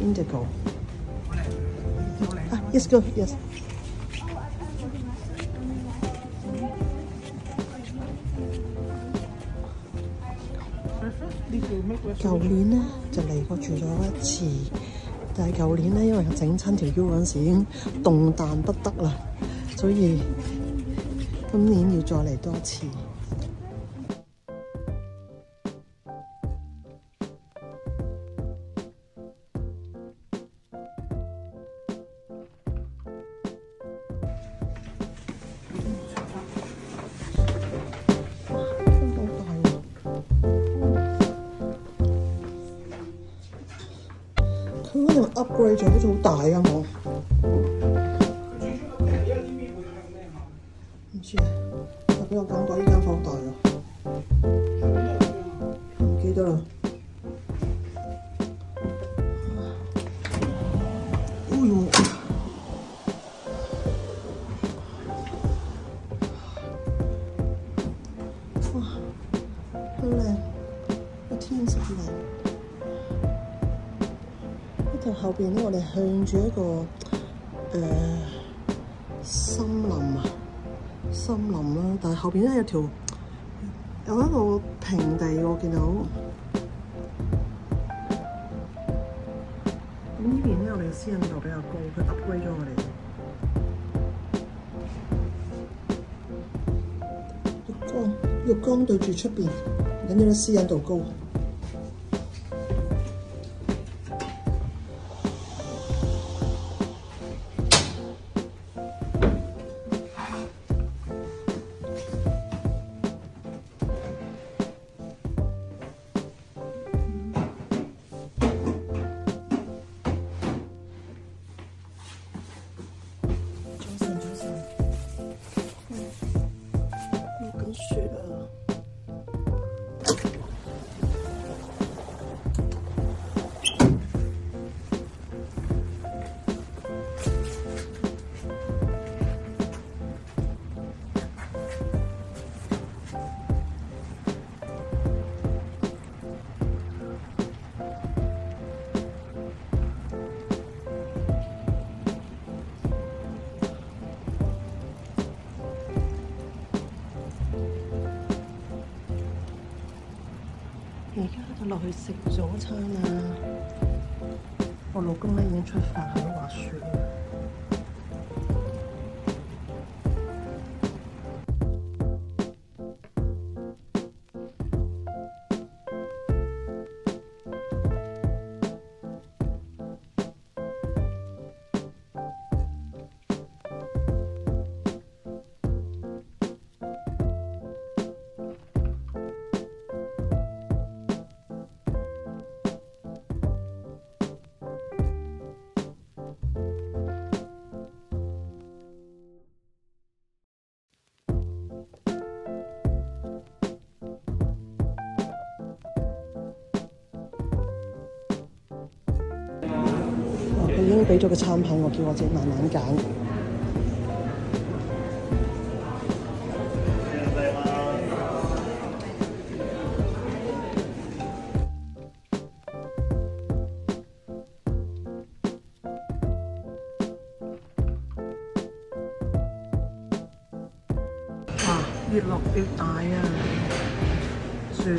Indigo. Yes, go. Yes. 舊年咧就嚟過住咗一次，但係舊年咧因為整親條腰嗰陣時已經動彈不得啦，所以今年要再嚟多次。佢嗰度 upgrade 咗，好似好大啊！我唔知啊，佢俾我感覺呢間房大啊，唔記得啦。哎呦！哇，好靚，個天色靚。後邊咧，我哋向住一個森林啦，但係後邊咧有一個平地，我見到。咁呢邊咧，我哋嘅私隱度比較高，佢 upgrade 咗我哋。浴缸對住出邊，緊要咧私隱度高。而家就落去食早餐啦！我老公咧已經出發去滑雪啦。佢已經俾咗個餐牌，我叫我自己慢慢揀。哇！越落越大啊！雪。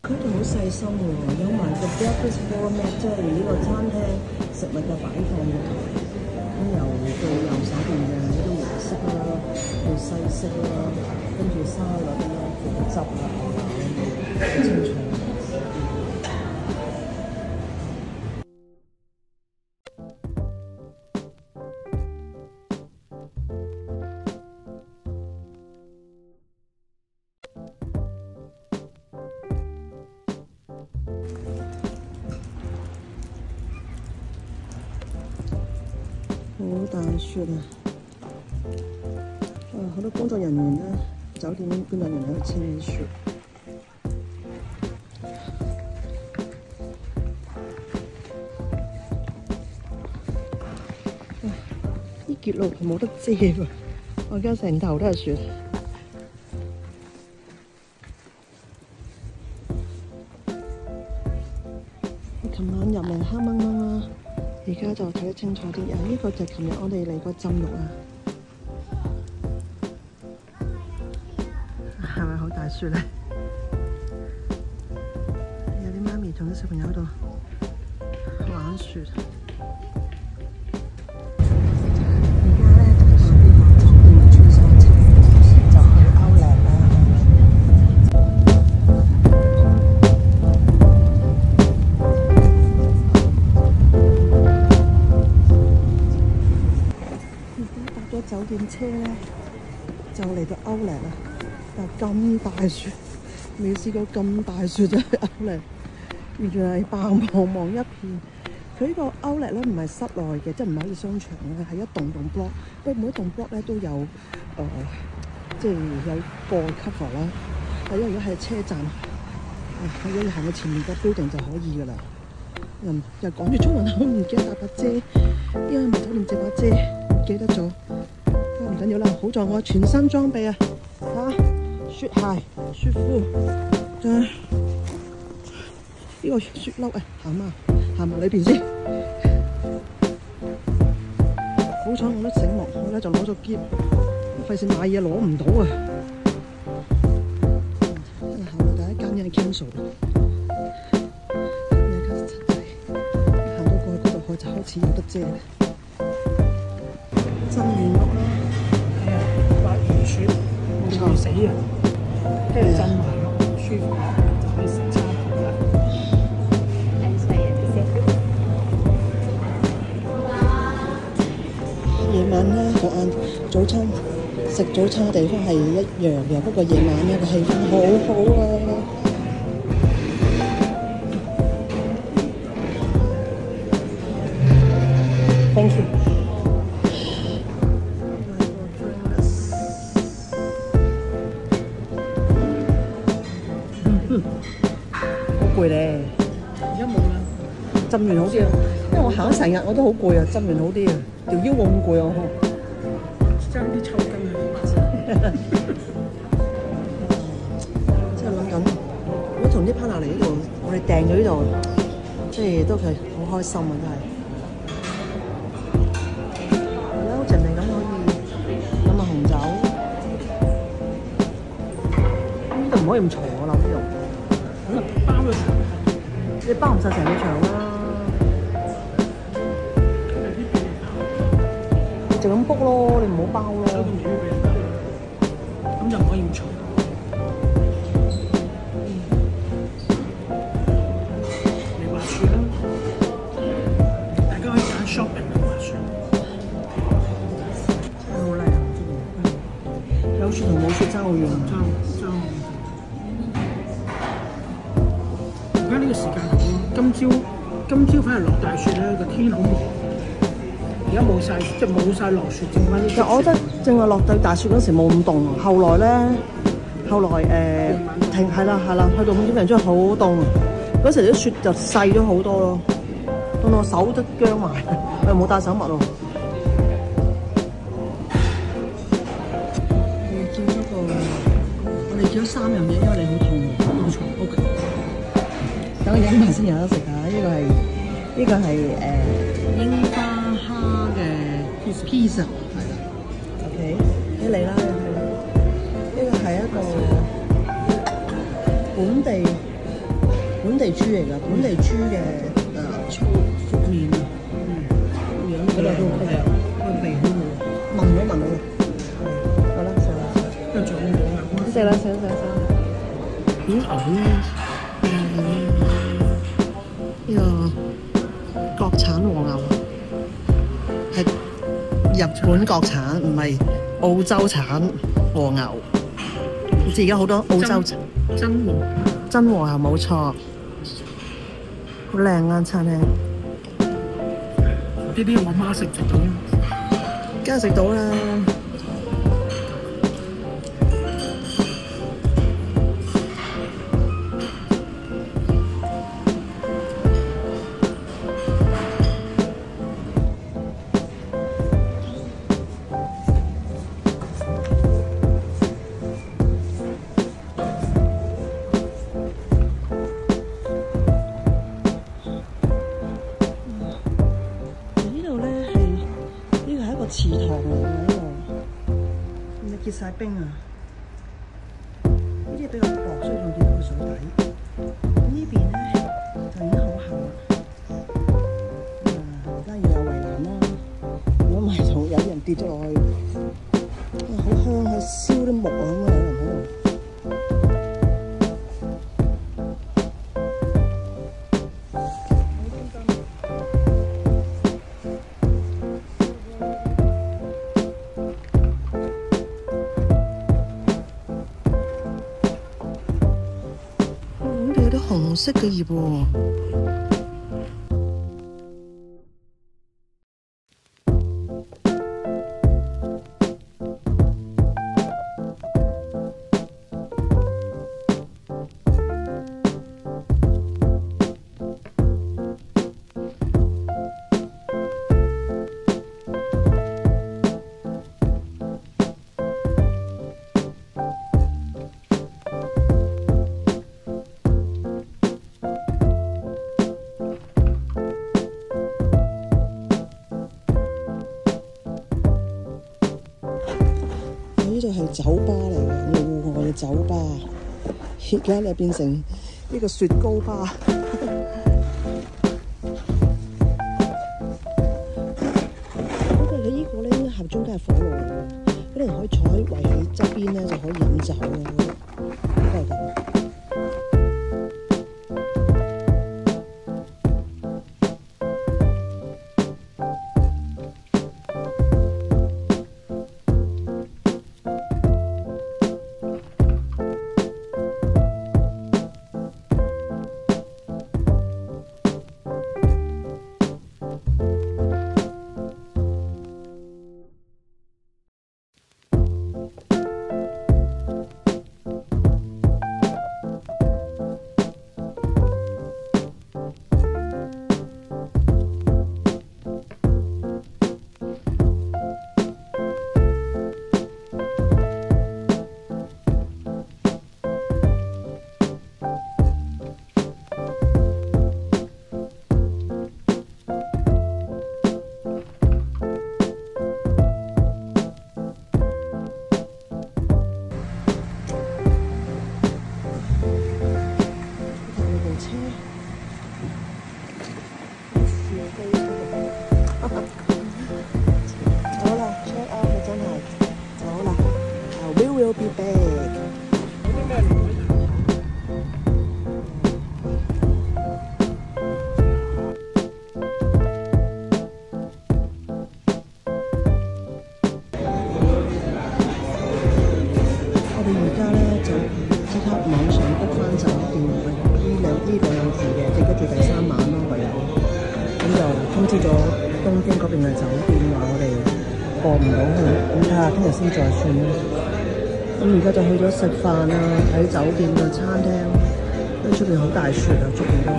佢哋好細心喎，有埋個 breakfast format， 即係呢個餐廳食物嘅擺放嘅台，咁由最右手邊嘅呢個黃色啦，色啦，跟住沙律啦、果汁啦，好清楚。好大雪啊！好多工作人員咧，酒店工作人員喺度清雪。啲結路冇得遮喎，我而家成頭都係雪。我琴晚入嚟黑掹掹啦。而家就睇得清楚啲，呢個就係琴日我哋嚟過浸浴啊，係咪好大雪咧？有啲媽咪同啲小朋友喺度玩雪。而家咧就去呢個酒店嘅穿梭車，就去歐靚啦。酒店車咧就嚟到歐靚啦，但係咁大雪，未試過咁大雪就去歐靚，完全係白茫茫一片。佢呢個歐靚咧唔係室內嘅，即係唔係好似商場嘅，係一棟棟 block。不過每一棟 block 咧都有即係有個 cover 啦。因為如果喺車站，如果你行到前面個 building 就可以㗎啦。又講住中文，我唔記得帶把遮，因為唔酒店借把遮，唔記得咗。唔緊要啦，好在我全身裝備啊！嚇，雪鞋、雪褲，仲有呢個雪褸啊，行埋裏邊先。好彩我都醒目，我咧就攞咗篋，費事買嘢攞唔到啊！行到第一間嘢係 cancel， 有間七仔，行到過去嗰度就開始有得遮啦。浸完屋啦。雪冇死啊！跟住浸埋咯，舒服就可以食餐飯啦。夜晚咧，個晏早餐食早餐嘅地方係一樣嘅，不過夜晚咧個氣氛好好啊！Thank you。好攰咧，而家冇啦。浸完好啲啊，因為我行咗成日我都好攰啊，浸完好啲啊，條腰冇咁攰啊，爭啲抽筋啊！即係諗緊，如果同啲 partner 嚟呢度，我哋訂咗呢度，即係都係好開心啊，真係。係啦，好靜地咁可以飲下紅酒。呢度唔可以咁嘈，我諗呢度。包咗場，你包唔晒成個場啦。你就咁 book 咯，你唔好包咯。咁就唔可以咁嘈。你滑雪啦，大家可以揀 shopping 去滑雪。真係好靚啊！有雪同冇雪爭好遠。爭。而家呢個時間好，今朝反而落大雪咧，個天好朦。而家冇晒，即係冇晒落雪，剩翻啲。其實我覺得正話落對大雪嗰時冇咁凍，後來停係啦，去到5點零鐘好凍，嗰時啲雪就細咗好多咯，凍到我手都僵埋，我又冇帶手襪喎。我哋叫咗3樣嘢，因為你好痛，冇錯 ，OK。等我飲埋先有得食啊！呢個係櫻花蝦嘅 pizza， 係啦 ，OK， 你嚟啦，呢個係一個本地豬嚟㗎，本地豬嘅粗福麵啊，樣嗰度都 OK 啊，個味好好，聞到，好啦，食啦。食啦，食。咦？呢個國產和牛係日本國產，唔係澳洲產和牛。好似而家好多澳洲真和牛冇錯，好靚啊餐廳。呢啲我媽食到，梗係食到啦。池塘嚟嘅呢度，你結晒冰啊！呢啲比較薄，所以仲見到個水底。呢邊咧就已經好厚啦。而家要有圍欄啦，如果唔係就有人跌咗落去。好香啊！燒啲木啊咁啊，有人喺度。有啲紅色嘅葉喎。呢度係酒吧嚟嘅，戶外嘅酒吧。而家咧變成呢個雪糕吧。不過你呢個咧應該係中間係火爐嚟嘅，啲人可以坐喺圍喺側邊咧就可以飲酒嘅，應該係咁。We'll be back。我哋而家咧就即刻網上 book 翻酒店，呢兩字嘅，記得住第3晚咯，唯有咁就通知咗東京嗰邊嘅酒店話我哋過唔到去，咁睇下聽日先再算啦。咁而家就去咗食飯啊，睇酒店嘅餐廳，因為出邊好大雪啊，出邊都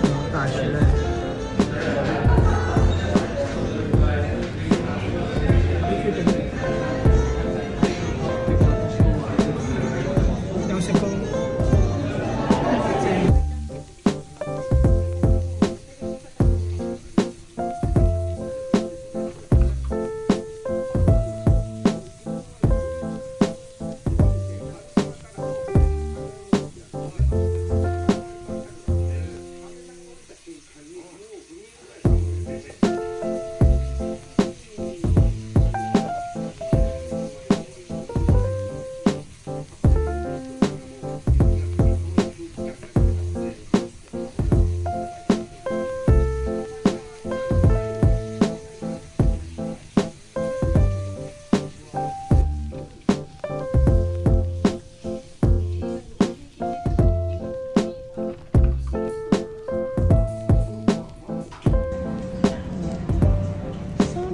好大雪咧。有食過。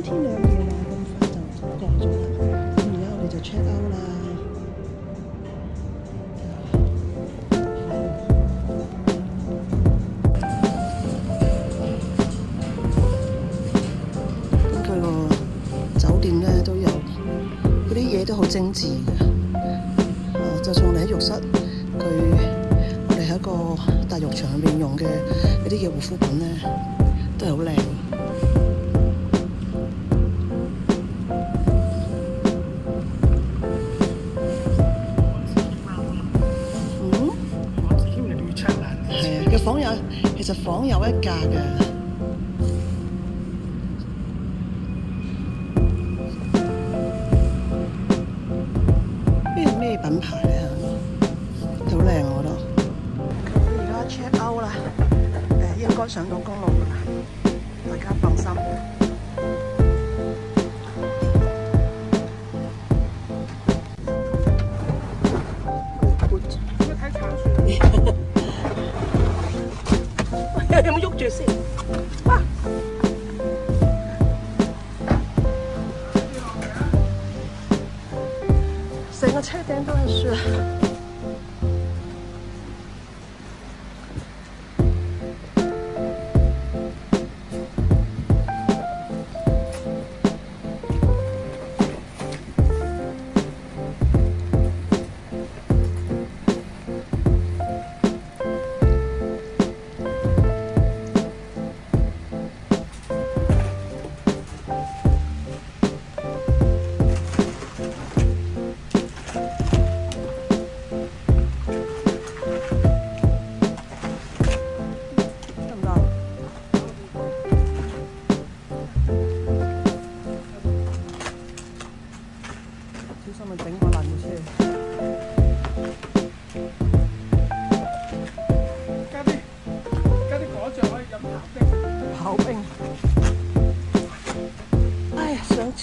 天2夜話咁快就過咗啦。咁而家我哋就 check out 啦。咁佢個酒店咧都有嗰啲嘢都好精緻嘅。就算我哋喺浴室，我哋喺一個大浴場入面用嘅嗰啲嘅護膚品咧，都係好靚。其實房有一格嘅，呢個咩品牌咧？好靚我覺得。而家 check out 啦，應該上到公路啦，大家放心。有冇喐住先？哇！成個車頂都係雪。小心咪整個爛嘅車。加啲果醬可以飲刨冰。刨冰。哎呀，上車。